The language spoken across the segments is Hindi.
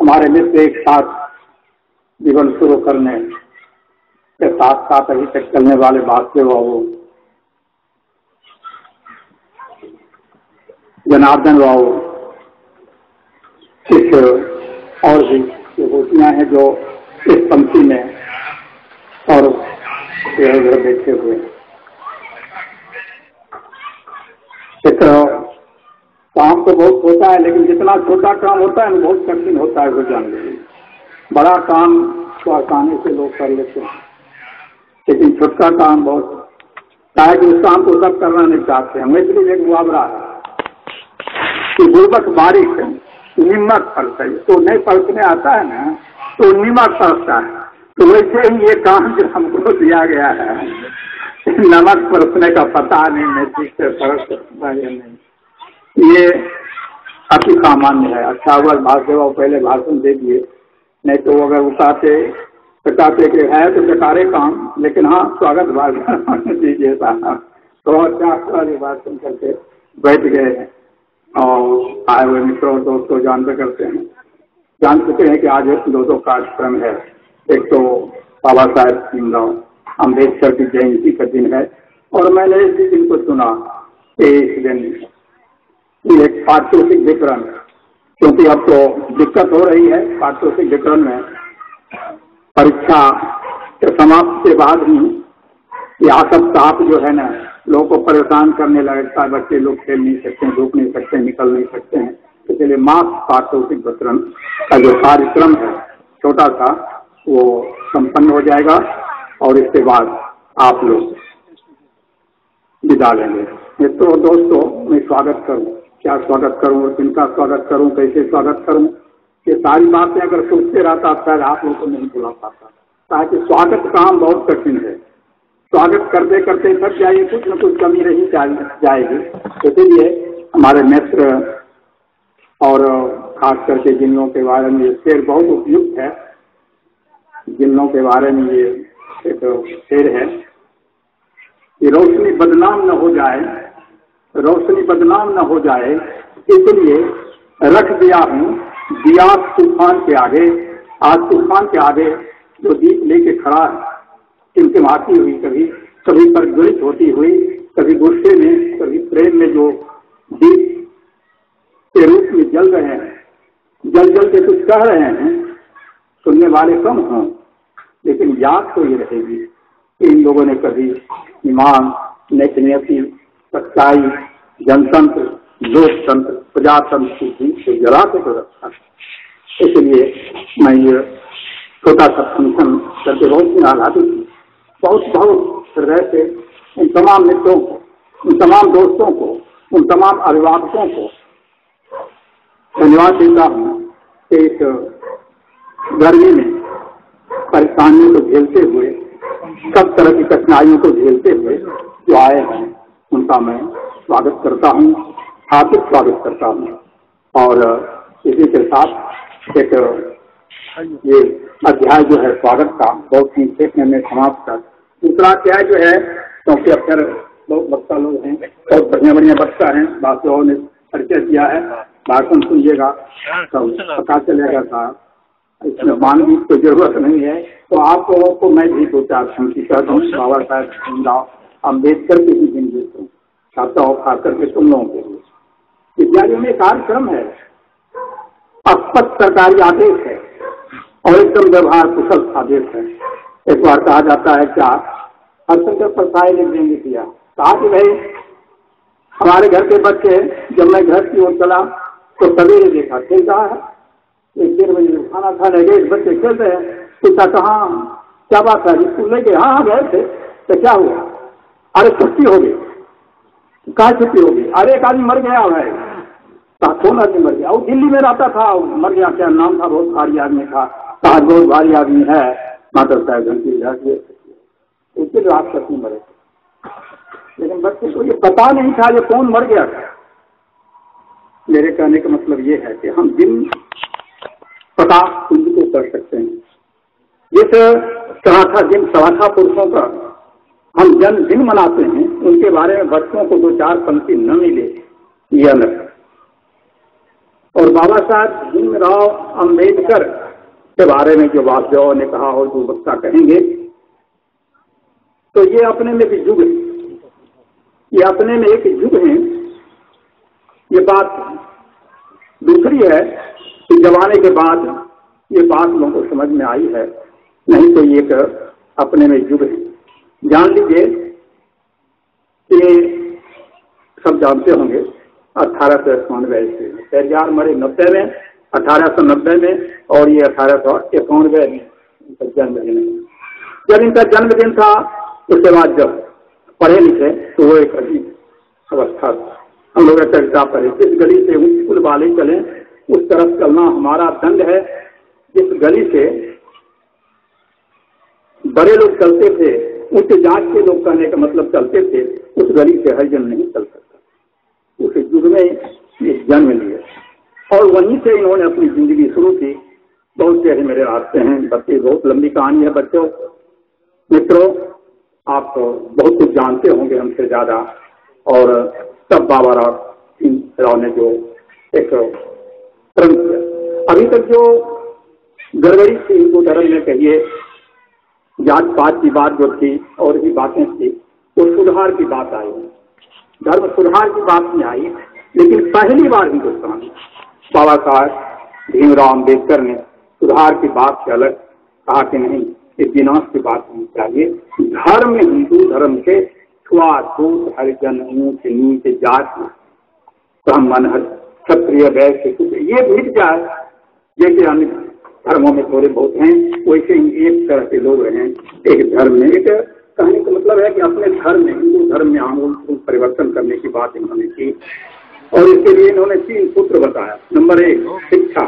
हमारे मित्र एक साथ जीवन शुरू करने के साथ साथ अभी तक चलने वाले वासुदेव बाबू, जनार्दन बाबू, कुछ और भी विभूतियां हैं जो इस पंक्ति में और इधर बैठे हुए हैं। काम तो बहुत होता है, लेकिन जितना छोटा काम होता है ना बहुत कठिन होता है वो जान लीजिए। बड़ा काम तो आसानी से लोग कर लेते हैं, लेकिन छोटा काम बहुत चाहे कि उस काम को सब करना नहीं चाहते हैं। इसलिए एक मुहावरा है कि गुर्बत बारिश निमक पड़ता है, तो नहीं पलटने आता है ना तो निमक पड़ता है। तो वैसे ही ये काम जो हमको दिया गया है, नमक परसने का पता नहीं, मैं ठीक से परस सकता या नहीं, ये अति सामान्य है। अच्छा हुआ वासुदेव पहले भाषण दे दिए, नहीं तो अगर उठाते कि है तो बेकारे काम, लेकिन हाँ स्वागत भाषण दीजिए साहब। तो अच्छा भाषण करके बैठ गए हैं और आए हुए मित्रों दोस्तों जान चुके हैं कि आज दो कार्यक्रम है। एक तो बाबा साहेब भीमराव अम्बेडकर की जयंती का दिन है, और मैंने इस दिन को सुना कि इस दिन एक पाठ्यपुस्तक वितरण, क्योंकि अब तो दिक्कत हो रही है पाठ्यपुस्तक वितरण में, परीक्षा के समाप्ति के बाद ही यह सब ताप जो है ना लोगों को परेशान करने लगता है। बच्चे लोग खेल नहीं सकते, धूप नहीं सकते, निकल नहीं सकते हैं। इसलिए मास पाठ्यपुस्तक वितरण का जो कार्यक्रम है छोटा सा, वो संपन्न हो जाएगा और इसके बाद आप लोग विदा लेंगे। मित्रों दोस्तों, मैं स्वागत करूं, क्या स्वागत करूं और किनका स्वागत करूं, कैसे स्वागत करूं, ये सारी बातें अगर सोचते रहता शायद आप लोगों को नहीं बुला पाता। ताकि स्वागत काम बहुत कठिन है, स्वागत करते करते थक जाइए, कुछ न कुछ कमी रही जाएगी। इसलिए हमारे मित्र और खास करके जिन लोगों के बारे में ये शेर बहुत उपयुक्त है, जिन लोगों के बारे में ये एक शेर है कि रोशनी बदनाम न हो जाए, रोशनी बदनाम न हो जाए, इसलिए रख दिया हूँ दिया तूफान के आगे। आज तूफान के आगे जो दीप लेके खड़ा है, टिमटिमाती हुई, कभी प्रज्वलित होती हुई, कभी गुस्से में, कभी प्रेम में, जो दीप के रूप में जल रहे हैं, जल के कुछ कह रहे हैं, सुनने वाले कम हों, लेकिन याद तो ये रहेगी कि इन लोगों ने कभी ईमान, नेकनियती, सच्चाई, जनतंत्र, लोकतंत्र, प्रजातंत्र की जीत से जला के तो रखा। इसलिए मैं ये छोटा सा फंक्शन करके बहुत आह्लादित हूँ। बहुत हृदय से उन तमाम मित्रों को, उन तमाम दोस्तों को, उन तमाम अभिभावकों को धन्यवाद देता हूँ कि इस गर्मी में परेशानियों को झेलते हुए, सब तरह की कठिनाइयों को झेलते हुए जो आए हैं, उनका मैं स्वागत करता हूँ, हार्दिक स्वागत करता हूँ। और इसी के साथ एक ये अध्याय जो है स्वागत का बहुत संक्षेप में समाप्त कर। दूसरा अध्याय जो है, क्योंकि अक्सर बहुत वक्ता लोग हैं, बहुत बढ़िया वक्ता हैं, बातों ने परिचय किया है, भाषण सुनिएगा तो पता चलेगा साहब, इसमें मानने की जरूरत नहीं है। तो आप लोगों को मैं भी दो चार पंक्ति कहता हूँ बाबा साहेब भीमराव अम्बेडकर की भी दिन देता हूँ, छाता और खाकर के तुम लोगों के लिए। विद्यालयों में कार्यक्रम है, स्पष्ट सरकारी आदेश है और एकदम व्यवहार कुशल आदेश है। एक बार कहा जाता है क्या हरशंकर प्रसाद ने देंगे किया, कहा कि भाई हमारे घर के बच्चे, जब मैं घर की ओर चला तो सवेरे देखा खेल रहा है, 1-1:30 बजे खाना खाने गए, बच्चे खेल रहे हैं। पूछा कहाँ, क्या बात है, स्कूल लेके? हाँ गए थे। तो क्या हुआ? अरे छुट्टी हो गई। कहाँ छुट्टी हो गई? अरे एक आदमी मर गया है। कौन आदमी मर गया? वो दिल्ली में रहता था, मर गया, क्या नाम था, बहुत भारी आदमी था। कहा बहुत भारी आदमी है, माता साहब घंटी जाती, उसके रात तक नहीं मरे। लेकिन बच्चे को ये पता नहीं था ये कौन मर गया था। मेरे कहने का मतलब ये है कि हम दिन पता उनको कर सकते हैं। जिस तरह था जिन सवाथा पुरुषों का हम जन्मदिन मनाते हैं, उनके बारे में बच्चों को 2-4 पंक्ति न मिले, यह अलग। और बाबा साहब भीमराव अंबेडकर के बारे में जो वासदेव ने कहा हो, जो वक्ता कहेंगे, तो ये अपने में भी युग है, ये अपने में एक युग है। ये बात दूसरी है कि जमाने के बाद ये बात लोगों को समझ में आई है, नहीं तो ये अपने में युग है। जान लीजिए कि सब जानते होंगे 1891 से पेरियार मरे 90 में, 1890 में, और ये 1891 में जन्मदिन है। जब इनका जन्मदिन था उसके बाद जब पढ़े लिखे तो वो एक अजीब अवस्था था। हम लोग चर्चा पढ़े, जिस गली से उच्च कुल वाले चले उस तरफ चलना हमारा दंड है। जिस गली से बड़े लोग चलते थे, उच्च जात के लोग कहने का मतलब चलते थे, उस गली से हर जन नहीं चल सकता। उस युग में ये जन्म लिया और वहीं से इन्होंने अपनी जिंदगी शुरू की। बहुत से मेरे रास्ते हैं, बच्चे, बहुत लंबी कहानी है बच्चों। मित्रों, आप बहुत कुछ जानते होंगे हमसे ज्यादा, और तब बाबा राव ने जो एक कर्म किया। अभी तक जो गड़बड़ी थी हिंदू धर्म में, कहिए जात पात की बात जो थी और भी बातें थी, वो सुधार की बात आई, धर्म सुधार की बात नहीं आई। लेकिन पहली बार हिंदुस्तान बाबा साहब भीमराव अम्बेडकर ने सुधार की बात से अलग कहा कि नहीं, ये विनाश की बात होनी चाहिए। धर्म, हिंदू धर्म के छुआछूत, हरिजन, ऊंच नीच, जात, ब्राह्मण, क्षत्रिय, वैश्य, ये मिट जाए। जैसे अन्य धर्मों में थोड़े बहुत हैं, वैसे ही एक तरह के लोग हैं एक धर्म में। एक कहने का मतलब है कि अपने धर्म में, हिंदू धर्म में आमूल परिवर्तन करने की बात इन्होंने की, और इसके लिए इन्होंने 3 सूत्र बताया। नंबर 1 शिक्षा,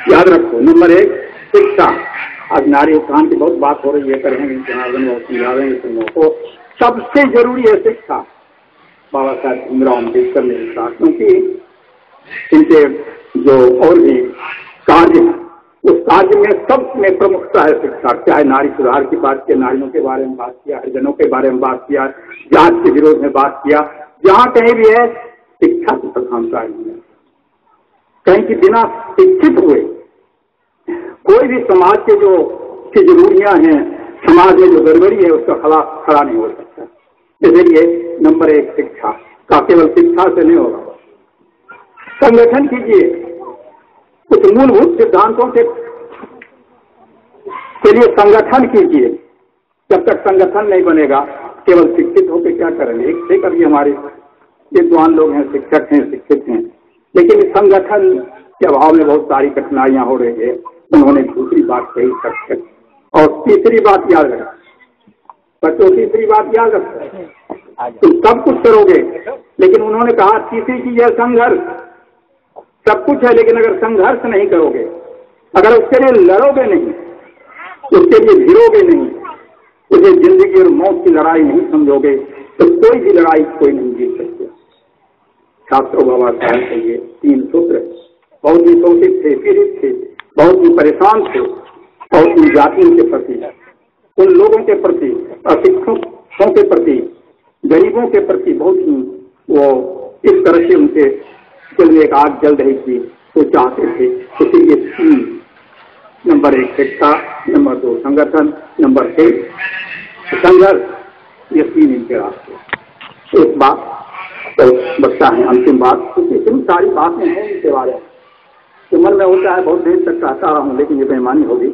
याद रखो, नंबर 1 शिक्षा। आज नारी उत्थान की बहुत बात हो रही है, करेंगे समझावेंगे तुम लोगों को। सबसे जरूरी है शिक्षा। बाबा साहब भीमराव अम्बेडकर ने कहा, क्योंकि इनके जो और भी कार्य है उस कार्य में सबसे प्रमुखता है शिक्षा। चाहे नारी सुधार की बात किया, नारियों के बारे में बात किया, हरिजनों के बारे में बात किया, जात के विरोध में बात किया, जहां कहीं भी है शिक्षा की प्रधानता है। कहीं की बिना शिक्षित हुए कोई भी समाज के जो की जरूरियां हैं, समाज में जो गड़बड़ी है, उसका खड़ा नहीं हो सकता। इसलिए नंबर 1 शिक्षा का, केवल शिक्षा से नहीं होगा। संगठन कीजिए, कुछ मूलभूत सिद्धांतों के लिए संगठन कीजिए। जब तक संगठन नहीं बनेगा, केवल शिक्षित होकर क्या करेंगे। एक अभी हमारे विद्वान लोग हैं, शिक्षक हैं, शिक्षित हैं, लेकिन संगठन के अभाव में बहुत सारी कठिनाइयां हो रही है। उन्होंने दूसरी बात कही शिक्षक, और तीसरी बात याद रख बच्चों, तीसरी बात याद रख, तुम सब कुछ करोगे, लेकिन उन्होंने कहा तीसरी चीज है संघर्ष। सब कुछ है, लेकिन अगर संघर्ष नहीं करोगे, अगर उसके लिए लड़ोगे नहीं, उसके लिए भिड़ोगे नहीं, उसे जिंदगी और मौत की लड़ाई नहीं समझोगे, तो कोई भी लड़ाई कोई नहीं जीत सकते। छात्रों, बाबा साहब के ये 3 सूत्र बहुत ही शोषित थे, पीड़ित थे, बहुत ही परेशान थे, और उन जातियों के प्रति, उन लोगों के प्रति, अशिक्षितों के प्रति, गरीबों के प्रति बहुत ही वो इस तरह से उनके दिल में एक आग जल रही थी, वो चाहते थे। इसलिए 3, नंबर 1 शिक्षा, नंबर 2 संगठन, नंबर 3 संघर्ष, ये 3 इनके रास्ते। एक बात तो बच्चा है, अंतिम बात, क्योंकि इतनी सारी बातें हैं इनके बारे में तो मन में होता है बहुत देर तक कहता रहा हूँ, लेकिन ये बेईमानी होगी।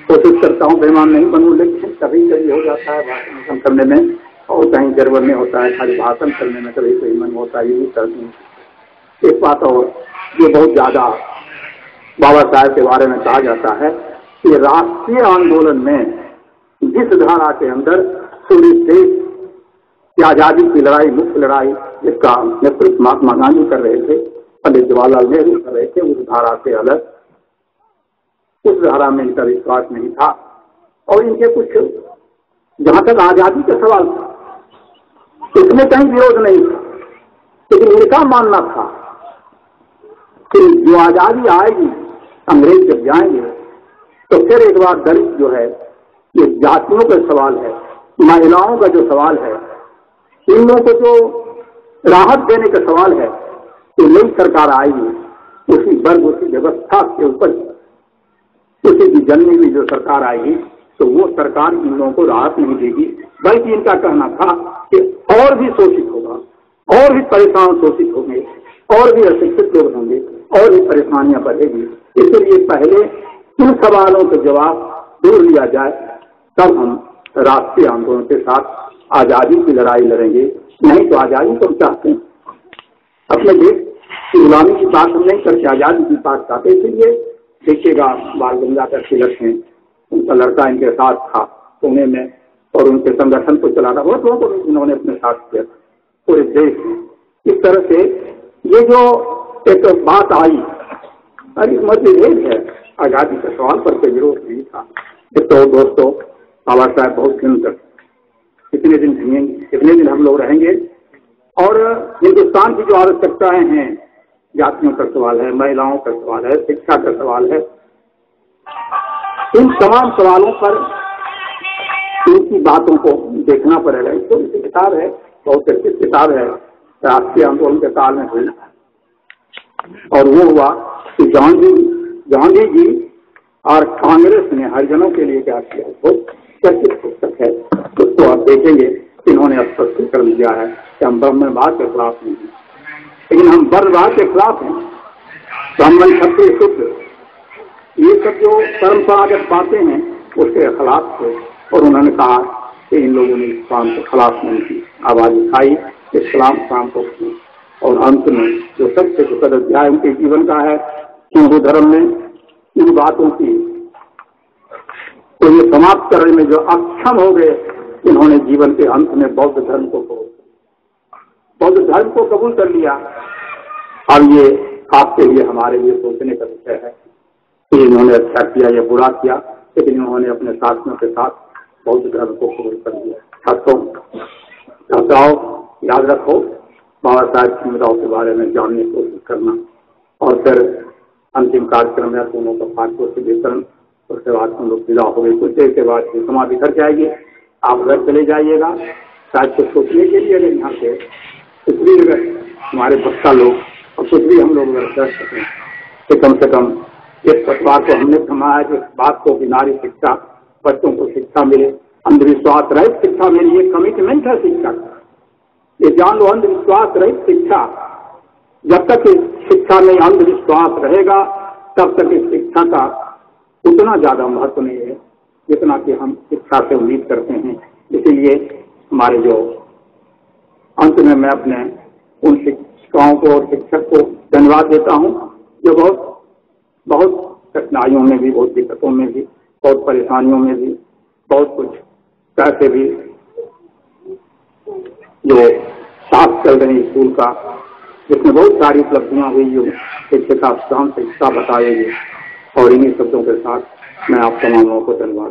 कोशिश करता हूँ बेईमान नहीं बनूं, लेकिन कभी कभी हो जाता है भाषण करने में, और कहीं गड़बड़ में होता है, खाली भाषण करने में कभी कोई मन होता है, ये भी करती हूँ। एक बात और, ये बहुत ज्यादा बाबा साहब के बारे में कहा जाता है कि राष्ट्रीय आंदोलन में जिस धारा के अंदर पूरे देश की आजादी की लड़ाई, मुख्य लड़ाई, जिसका नेतृत्व महात्मा गांधी कर रहे थे, पंडित जवाहरलाल नेहरू कर रहे थे, उस धारा से अलग, उस धारा में इनका विश्वास नहीं था। और इनके कुछ, जहां तक आजादी का सवाल था, इसमें कहीं विरोध नहीं था, लेकिन इनका मानना था कि जो आजादी आएगी, अंग्रेज जब जाएंगे, तो फिर एक बार दलित जो है, ये जातियों का सवाल है, महिलाओं का जो सवाल है, इन लोगों को जो राहत देने का सवाल है, तो नई सरकार आएगी, उसी वर्ग उसी व्यवस्था के ऊपर उसी की जन्मी हुई जो सरकार आएगी तो वो सरकार इन लोगों को राहत नहीं देगी, बल्कि इनका कहना था कि और भी शोषित होगा, और भी परेशान शोषित होंगे, और भी अशिक्षित लोग होंगे, और भी परेशानियां बढ़ेगी। इसलिए पहले इन सवालों के जवाब दूर लिया जाए, तब हम राष्ट्रीय आंदोलन के साथ आजादी की लड़ाई लड़ेंगे। नहीं तो आजादी तो हम चाहते हैं, अपने देश की गुलामी की बात हम नहीं करते, आजादी की बात चाहते। इसलिए देखिएगा बाल गंगाधर तिलक हैं, उनका लड़का इनके साथ था पुणे में और उनके संगठन को चलाना बहुत लोगों को उन्होंने अपने साथ किया पूरे देश में। इस तरह से ये जो एक बात आई, अरे मतभेद है, आजादी के सवाल पर कोई विरोध नहीं था। तो दोस्तों बाबा साहब बहुत दिन तक कितने दिन जिएंगे, कितने दिन हम लोग रहेंगे, और हिंदुस्तान की जो आवश्यकताएं हैं, जातियों का सवाल है, महिलाओं का सवाल है, शिक्षा का सवाल है, इन तमाम सवालों पर इनकी बातों को देखना पड़ेगा। तो इसी किताब है, बहुत अच्छी किताब है, राष्ट्रीय आंदोलन के काल में हुई, और वो हुआ कि गांधी जी और कांग्रेस ने हरिजनों के लिए क्या किया, बहुत चर्चित पुस्तक है। उसको आप देखेंगे, इन्होंने स्पष्ट कर दिया है कि हम ब्राह्मणवाद के खिलाफ नहीं हैं, लेकिन हम वर्णवाद के खिलाफ हैं। ब्राह्मण क्षत्रिय शूद्र ये सब जो परंपरागत बातें हैं उसके खिलाफ थे, और उन्होंने कहा कि इन लोगों ने इस काम के खिलाफ नहीं की, आवाज उठाई, इस खिलाफ काम को की, और अंत में जो सबसे दुखद अध्याय उनके जीवन का है, हिंदू धर्म में इन बातों की तो ये समाप्त करने में जो अक्षम हो गए, इन्होंने जीवन के अंत में बौद्ध धर्म को कबूल कर लिया। अब ये आपके लिए हमारे लिए सोचने का विषय है कि इन्होंने अच्छा किया या बुरा किया, लेकिन इन्होंने अपने साथियों के साथ बौद्ध धर्म को कबूल कर लिया। छात्राओं याद रखो, बाबा साहेब भीमराव के बारे में जानने की कोशिश करना, और फिर अंतिम कार्यक्रम है दोनों का पाठ्य वितरण, उसके बाद हम लोग विदा हो गए। कुछ देर के बाद समाधि कर जाएगी, आप घर चले जाइएगा शायद कुछ सोचने के लिए, लेकिन यहाँ से कुछ भी अगर हमारे बच्चा लोग और कुछ भी हम लोग अगर कर सकें तो कम से कम इस पटवार को हमने थमाया है, इस बात को कि नारी शिक्षा, बच्चों को शिक्षा मिले, अंधविश्वास रहित शिक्षा मिले, ये कमिटमेंट है शिक्षा का। ये जान लो, अंधविश्वास रहित शिक्षा, जब तक इस शिक्षा में अंधविश्वास रहेगा तब तक इस शिक्षा का उतना ज्यादा महत्व नहीं है जितना कि हम शिक्षा से उम्मीद करते हैं। इसीलिए हमारे जो अंत में मैं अपने उन शिक्षकों को और शिक्षक को धन्यवाद देता हूं जो बहुत कठिनाइयों में भी, बहुत दिक्कतों में भी, बहुत परेशानियों में भी, बहुत कुछ कैसे भी जो साथ चल रही स्कूल का, जिसमें बहुत सारी उपलब्धियां हुई, जो शिक्षक शिक्षा बताएगी, और इन्हीं शब्दों के साथ मैं आप तमाम लोगों को धन्यवाद